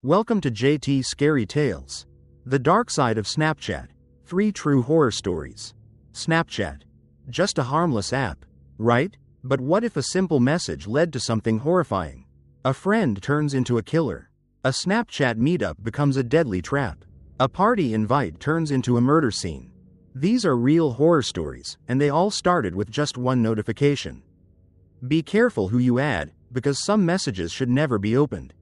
Welcome to JT Scary Tales. The Dark Side of Snapchat. 3 True Horror Stories. Snapchat. Just a harmless app, right? But what if a simple message led to something horrifying? A friend turns into a killer. A Snapchat meetup becomes a deadly trap. A party invite turns into a murder scene. These are real horror stories, and they all started with just one notification. Be careful who you add, because some messages should never be opened.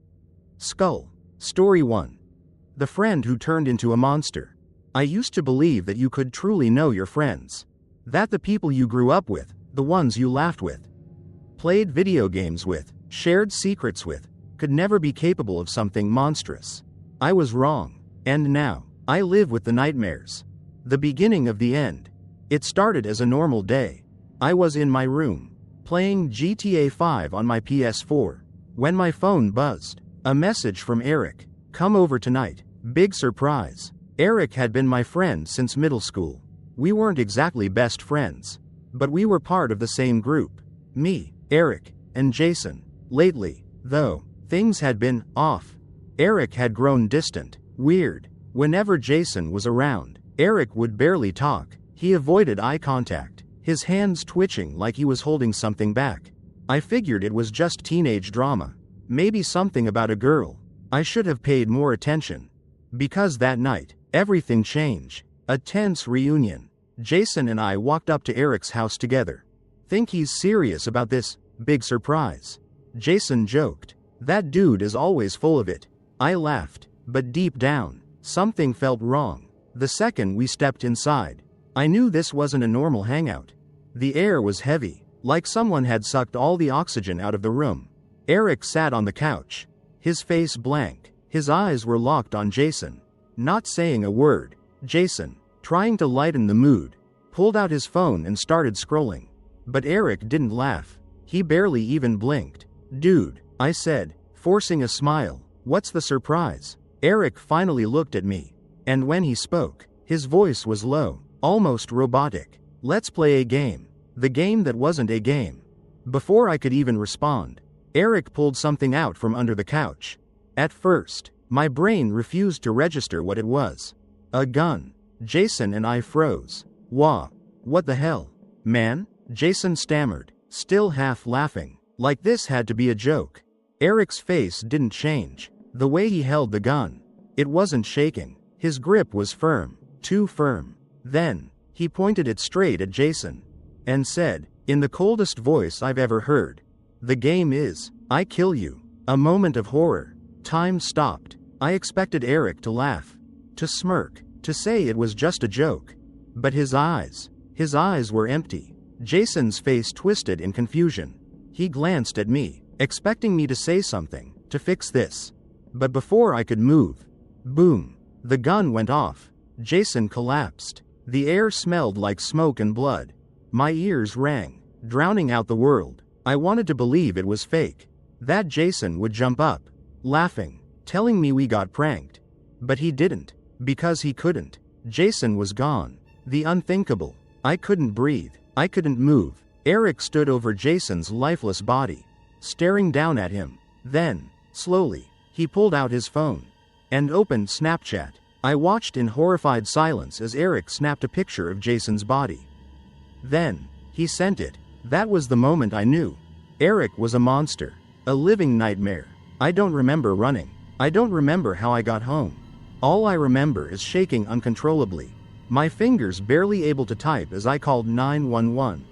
Skull. Story 1. The friend who turned into a monster. I used to believe that you could truly know your friends. That the people you grew up with, the ones you laughed with, played video games with, shared secrets with, could never be capable of something monstrous. I was wrong. And now, I live with the nightmares. The beginning of the end. It started as a normal day. I was in my room, playing GTA 5 on my PS4, when my phone buzzed. A message from Eric. Come over tonight. Big surprise. Eric had been my friend since middle school. We weren't exactly best friends, but we were part of the same group. Me, Eric, and Jason. Lately, though, things had been off. Eric had grown distant, weird. Whenever Jason was around, Eric would barely talk. He avoided eye contact, his hands twitching like he was holding something back. I figured it was just teenage drama. Maybe something about a girl. I should have paid more attention. Because that night, everything changed. A tense reunion. Jason and I walked up to Eric's house together. Think he's serious about this big surprise? Jason joked. That dude is always full of it. I laughed, but deep down, something felt wrong. The second we stepped inside, I knew this wasn't a normal hangout. The air was heavy, like someone had sucked all the oxygen out of the room. Eric sat on the couch, his face blank, his eyes were locked on Jason. Not saying a word, Jason, trying to lighten the mood, pulled out his phone and started scrolling. But Eric didn't laugh. He barely even blinked. Dude, I said, forcing a smile, what's the surprise? Eric finally looked at me. And when he spoke, his voice was low, almost robotic. Let's play a game. The game that wasn't a game. Before I could even respond, Eric pulled something out from under the couch. At first, my brain refused to register what it was. A gun. Jason and I froze. Wah. What the hell? Man? Jason stammered, still half laughing, like this had to be a joke. Eric's face didn't change. The way he held the gun. It wasn't shaking. His grip was firm. Too firm. Then, he pointed it straight at Jason. And said, in the coldest voice I've ever heard, the game is, I kill you. A moment of horror. Time stopped. I expected Eric to laugh, to smirk, to say it was just a joke. But his eyes were empty. Jason's face twisted in confusion. He glanced at me, expecting me to say something, to fix this. But before I could move, boom, the gun went off. Jason collapsed. The air smelled like smoke and blood. My ears rang, drowning out the world. I wanted to believe it was fake. That Jason would jump up, laughing, telling me we got pranked. But he didn't, because he couldn't. Jason was gone. The unthinkable. I couldn't breathe. I couldn't move. Eric stood over Jason's lifeless body, staring down at him. Then, slowly, he pulled out his phone and opened Snapchat. I watched in horrified silence as Eric snapped a picture of Jason's body. Then, he sent it. That was the moment I knew. Eric was a monster. A living nightmare. I don't remember running. I don't remember how I got home. All I remember is shaking uncontrollably. My fingers barely able to type as I called 911.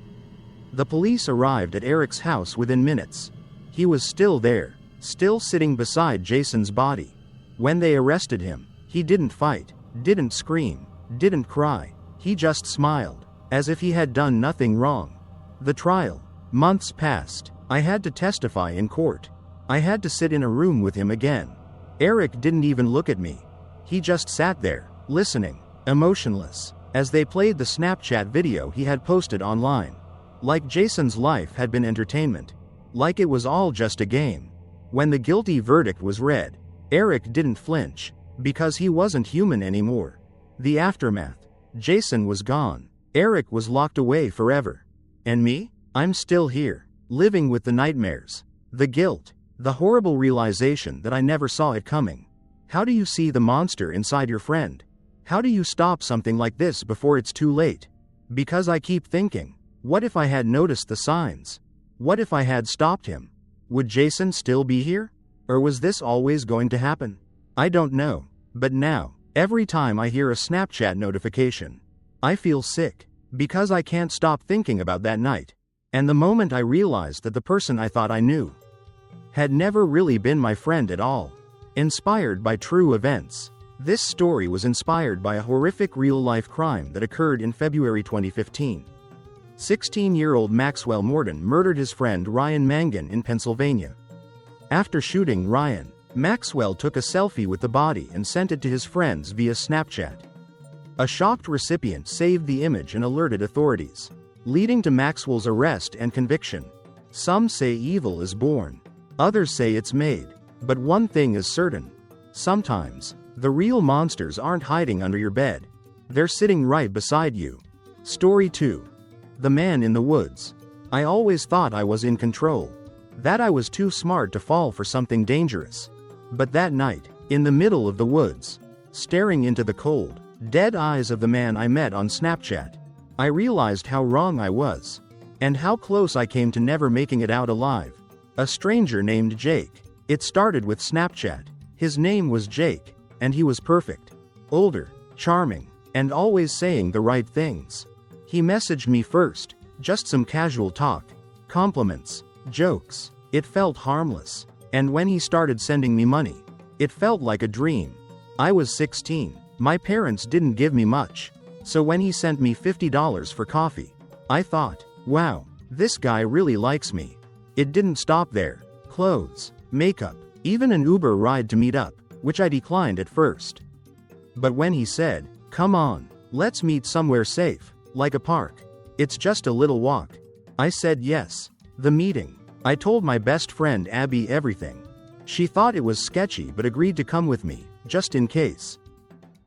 The police arrived at Eric's house within minutes. He was still there, still sitting beside Jason's body. When they arrested him, he didn't fight, didn't scream, didn't cry. He just smiled, as if he had done nothing wrong. The trial. Months passed. I had to testify in court. I had to sit in a room with him again. Eric didn't even look at me. He just sat there, listening, emotionless, as they played the Snapchat video he had posted online. Like Jason's life had been entertainment. Like it was all just a game. When the guilty verdict was read, Eric didn't flinch, because he wasn't human anymore. The aftermath. Jason was gone. Eric was locked away forever. And me? I'm still here, living with the nightmares, the guilt, the horrible realization that I never saw it coming. How do you see the monster inside your friend? How do you stop something like this before it's too late? Because I keep thinking, what if I had noticed the signs? What if I had stopped him? Would Jason still be here? Or was this always going to happen? I don't know. But now, every time I hear a Snapchat notification, I feel sick, because I can't stop thinking about that night, and the moment I realized that the person I thought I knew had never really been my friend at all. Inspired by true events. This story was inspired by a horrific real-life crime that occurred in February 2015. 16-year-old Maxwell Morden murdered his friend Ryan Mangan in Pennsylvania. After shooting Ryan, Maxwell took a selfie with the body and sent it to his friends via Snapchat. A shocked recipient saved the image and alerted authorities, leading to Maxwell's arrest and conviction. Some say evil is born. Others say it's made. But one thing is certain. Sometimes, the real monsters aren't hiding under your bed. They're sitting right beside you. Story 2. The Man in the Woods. I always thought I was in control. That I was too smart to fall for something dangerous. But that night, in the middle of the woods, staring into the cold, dead eyes of the man I met on Snapchat, I realized how wrong I was. And how close I came to never making it out alive. A stranger named Jake. It started with Snapchat. His name was Jake, and he was perfect. Older, charming, and always saying the right things. He messaged me first, just some casual talk, compliments, jokes. It felt harmless. And when he started sending me money, it felt like a dream. I was 16. My parents didn't give me much. So when he sent me $50 for coffee, I thought, wow, this guy really likes me. It didn't stop there. Clothes, makeup, even an Uber ride to meet up, which I declined at first. But when he said, come on, let's meet somewhere safe, like a park. It's just a little walk. I said yes. The meeting. I told my best friend Abby everything. She thought it was sketchy but agreed to come with me, just in case.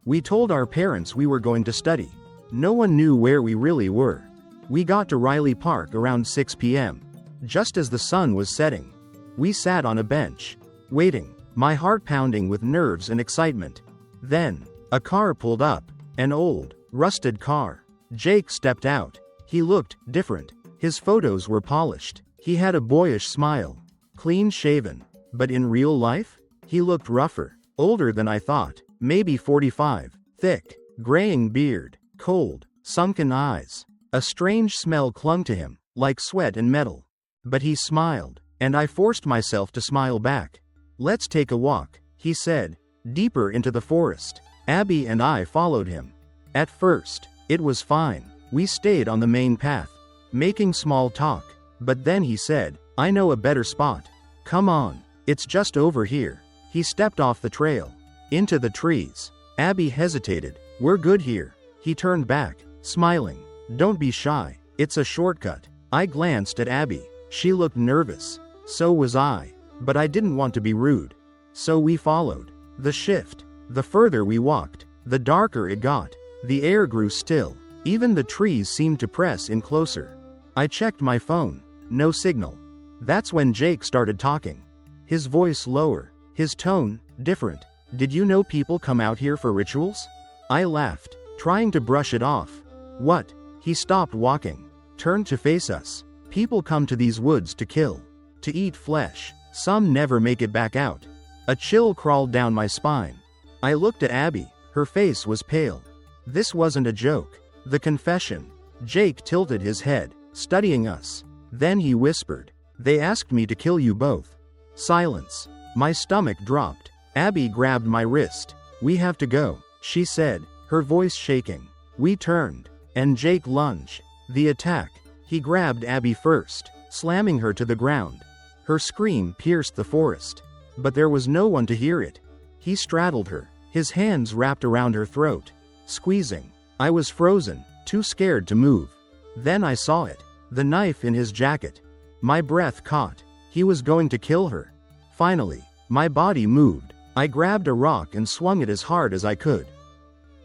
We told our parents we were going to study. No one knew where we really were. We got to Riley Park around 6 p.m. Just as the sun was setting. We sat on a bench, waiting, my heart pounding with nerves and excitement. Then, a car pulled up, an old, rusted car. Jake stepped out. He looked different. His photos were polished. He had a boyish smile, clean shaven. But in real life, he looked rougher, older than I thought, maybe 45, thick, graying beard, cold, sunken eyes. A strange smell clung to him, like sweat and metal. But he smiled, and I forced myself to smile back. Let's take a walk, he said, deeper into the forest. Abby and I followed him. At first, it was fine. We stayed on the main path, making small talk. But then he said, I know a better spot. Come on, it's just over here. He stepped off the trail, into the trees. Abby hesitated. We're good here. He turned back, smiling. Don't be shy, it's a shortcut. I glanced at Abby. She looked nervous. So was I. But I didn't want to be rude. So we followed. The shift. The further we walked, the darker it got. The air grew still. Even the trees seemed to press in closer. I checked my phone. No signal. That's when Jake started talking. His voice lower. His tone different. Did you know people come out here for rituals? I laughed, trying to brush it off. What? He stopped walking. Turned to face us. People come to these woods to kill. To eat flesh. Some never make it back out. A chill crawled down my spine. I looked at Abby. Her face was pale. This wasn't a joke. The confession. Jake tilted his head, studying us. Then he whispered, they asked me to kill you both. Silence. My stomach dropped. Abby grabbed my wrist. We have to go, she said, her voice shaking. We turned, and Jake lunged. The attack. He grabbed Abby first, slamming her to the ground. Her scream pierced the forest. But there was no one to hear it. He straddled her, his hands wrapped around her throat, squeezing. I was frozen, too scared to move. Then I saw it. The knife in his jacket. My breath caught. He was going to kill her. Finally, my body moved. I grabbed a rock and swung it as hard as I could,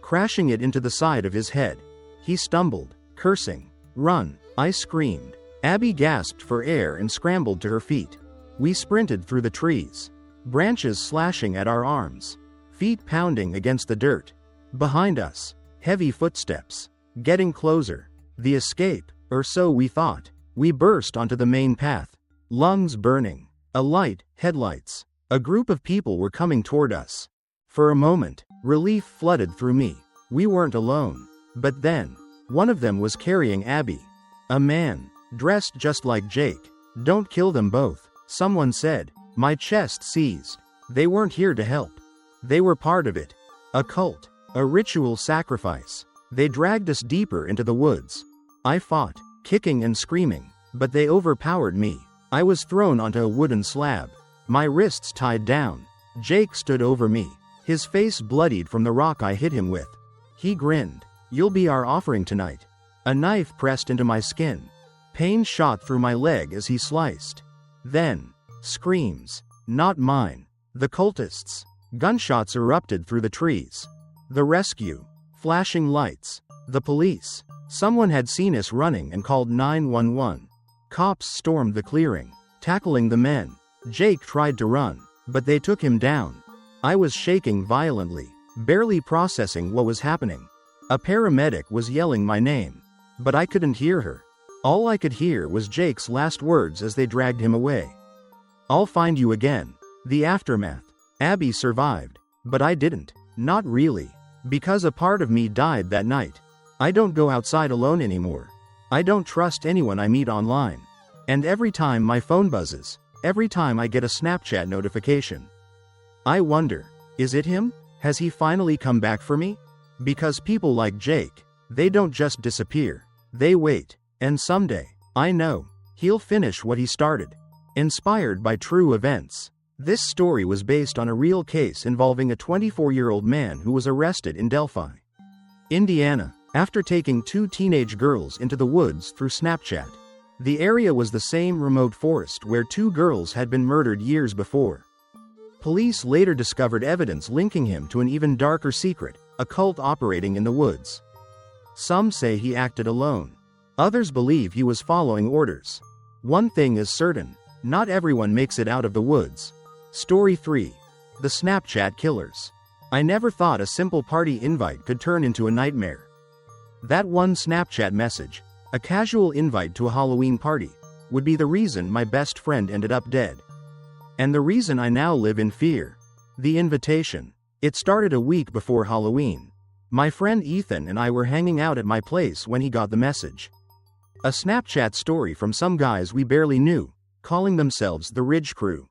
crashing it into the side of his head. He stumbled, cursing. Run, I screamed. Abby gasped for air and scrambled to her feet. We sprinted through the trees, branches slashing at our arms. feet pounding against the dirt. Behind us, heavy footsteps. Getting closer. The escape, or so we thought. We burst onto the main path. Lungs burning. A light, headlights. A group of people were coming toward us. For a moment, relief flooded through me. We weren't alone. But then, one of them was carrying Abby. A man, dressed just like Jake. "Don't kill them both," someone said. My chest seized. They weren't here to help. They were part of it. A cult. A ritual sacrifice. They dragged us deeper into the woods. I fought, kicking and screaming, but they overpowered me. I was thrown onto a wooden slab. My wrists tied down. Jake stood over me. His face bloodied from the rock I hit him with. He grinned. "You'll be our offering tonight." A knife pressed into my skin. Pain shot through my leg as he sliced. Then, screams. Not mine. The cultists. Gunshots erupted through the trees. The rescue. Flashing lights. The police. Someone had seen us running and called 911. Cops stormed the clearing, tackling the men. Jake tried to run, but they took him down. I was shaking violently, barely processing what was happening. A paramedic was yelling my name, but I couldn't hear her. All I could hear was Jake's last words as they dragged him away. "I'll find you again." The aftermath. Abby survived, but I didn't. Not really. Because a part of me died that night. I don't go outside alone anymore. I don't trust anyone I meet online. And every time my phone buzzes, every time I get a Snapchat notification, I wonder, is it him? Has he finally come back for me? Because people like Jake, they don't just disappear. They wait. And someday, I know, he'll finish what he started. Inspired by true events. This story was based on a real case involving a 24-year-old man who was arrested in Delphi, Indiana, after taking two teenage girls into the woods through Snapchat. The area was the same remote forest where two girls had been murdered years before. Police later discovered evidence linking him to an even darker secret, a cult operating in the woods. Some say he acted alone. Others believe he was following orders. One thing is certain, not everyone makes it out of the woods. Story 3. The Snapchat Killers. I never thought a simple party invite could turn into a nightmare. That one Snapchat message, a casual invite to a Halloween party, would be the reason my best friend ended up dead. And the reason I now live in fear. The invitation. It started a week before Halloween. My friend Ethan and I were hanging out at my place when he got the message. A Snapchat story from some guys we barely knew, calling themselves the Ridge Crew.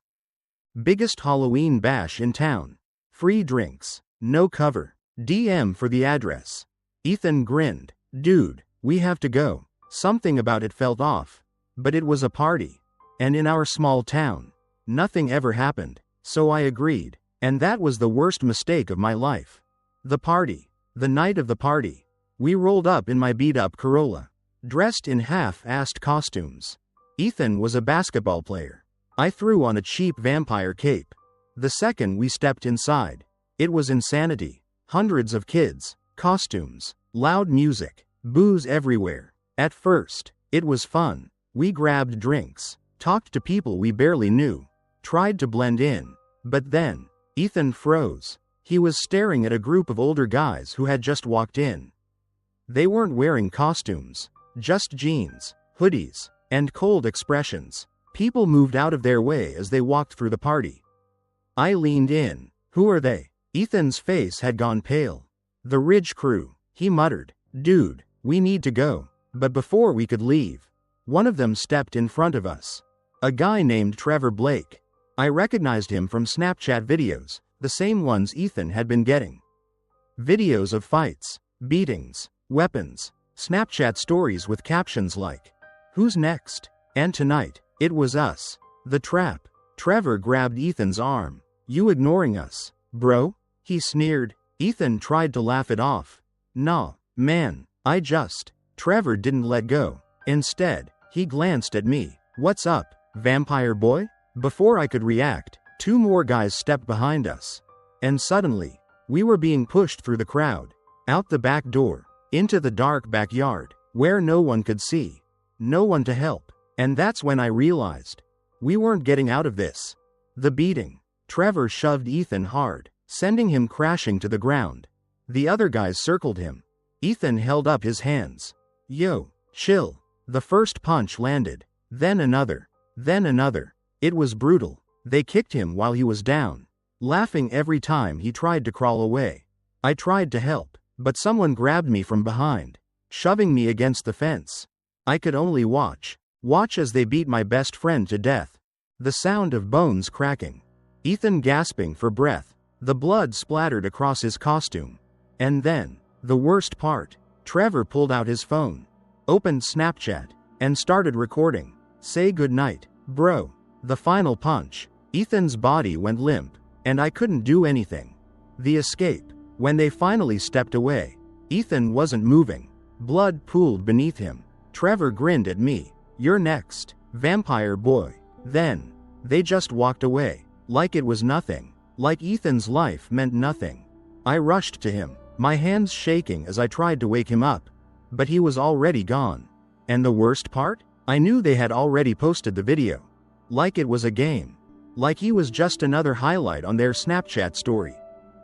Biggest Halloween bash in town. Free drinks. No cover. DM for the address. Ethan grinned. "Dude, we have to go." Something about it felt off. But it was a party. And in our small town, nothing ever happened. So I agreed. And that was the worst mistake of my life. The party. The night of the party. We rolled up in my beat-up Corolla, dressed in half-assed costumes. Ethan was a basketball player. I threw on a cheap vampire cape. The second we stepped inside, it was insanity. Hundreds of kids, costumes, loud music, booze everywhere. At first, it was fun. We grabbed drinks, talked to people we barely knew, tried to blend in. But then, Ethan froze. He was staring at a group of older guys who had just walked in. They weren't wearing costumes, just jeans, hoodies, and cold expressions. People moved out of their way as they walked through the party. I leaned in. "Who are they?" Ethan's face had gone pale. "The Ridge Crew," he muttered. "Dude, we need to go." But before we could leave, one of them stepped in front of us. A guy named Trevor Blake. I recognized him from Snapchat videos, the same ones Ethan had been getting. Videos of fights, beatings, weapons, Snapchat stories with captions like, "Who's next?" And tonight, it was us. The trap. Trevor grabbed Ethan's arm. "You ignoring us, bro?" he sneered. Ethan tried to laugh it off. "Nah, man, I just..." Trevor didn't let go. Instead, he glanced at me. "What's up, vampire boy?" Before I could react, two more guys stepped behind us. And suddenly, we were being pushed through the crowd, out the back door, into the dark backyard, where no one could see. No one to help. And that's when I realized, we weren't getting out of this. The beating. Trevor shoved Ethan hard, sending him crashing to the ground. The other guys circled him. Ethan held up his hands. Yo, chill. The first punch landed. Then another. Then another. It was brutal. They kicked him while he was down, laughing every time he tried to crawl away. I tried to help, but someone grabbed me from behind, shoving me against the fence. I could only watch as they beat my best friend to death. The sound of bones cracking. Ethan gasping for breath. The blood splattered across his costume. And then, the worst part, Trevor pulled out his phone, opened Snapchat, and started recording. Say goodnight, bro. The final punch. Ethan's body went limp, and I couldn't do anything. The escape. When they finally stepped away, Ethan wasn't moving. Blood pooled beneath him. Trevor grinned at me. You're next, vampire boy. Then, they just walked away, like it was nothing, like Ethan's life meant nothing. I rushed to him, my hands shaking as I tried to wake him up, but he was already gone. And the worst part? I knew they had already posted the video. Like it was a game. Like he was just another highlight on their Snapchat story.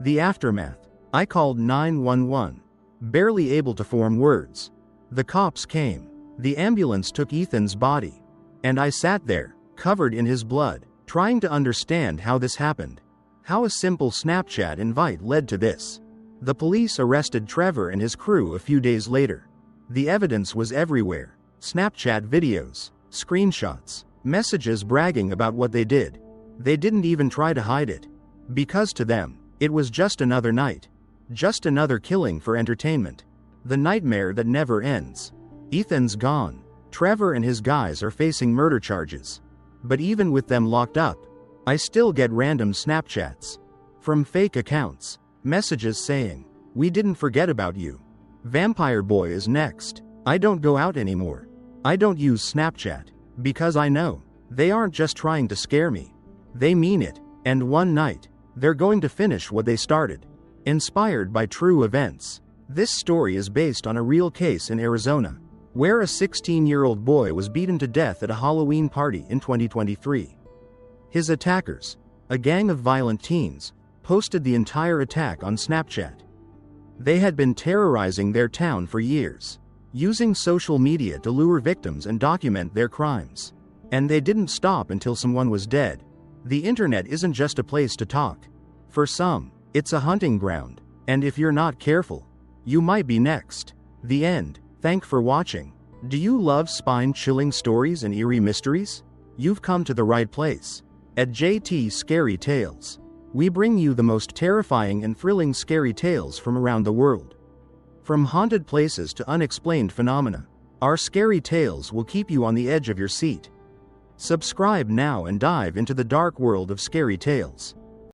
The aftermath. I called 911. Barely able to form words. The cops came. The ambulance took Ethan's body. And I sat there, covered in his blood, trying to understand how this happened. How a simple Snapchat invite led to this. The police arrested Trevor and his crew a few days later. The evidence was everywhere. Snapchat videos, screenshots, messages bragging about what they did. They didn't even try to hide it. Because to them, it was just another night. Just another killing for entertainment. The nightmare that never ends. Ethan's gone. Trevor and his guys are facing murder charges. But even with them locked up, I still get random Snapchats. From fake accounts. Messages saying, "We didn't forget about you. Vampire Boy is next." I don't go out anymore. I don't use Snapchat. Because I know, they aren't just trying to scare me. They mean it, and one night, they're going to finish what they started. Inspired by true events. This story is based on a real case in Arizona, where a 16-year-old boy was beaten to death at a Halloween party in 2023. His attackers, a gang of violent teens, posted the entire attack on Snapchat. They had been terrorizing their town for years, using social media to lure victims and document their crimes. And they didn't stop until someone was dead. The internet isn't just a place to talk. For some, it's a hunting ground, and if you're not careful, you might be next. The end. Thanks for watching. Do you love spine-chilling stories and eerie mysteries? You've come to the right place. At JT Scary Tales, we bring you the most terrifying and thrilling scary tales from around the world. From haunted places to unexplained phenomena, our scary tales will keep you on the edge of your seat. Subscribe now and dive into the dark world of scary tales.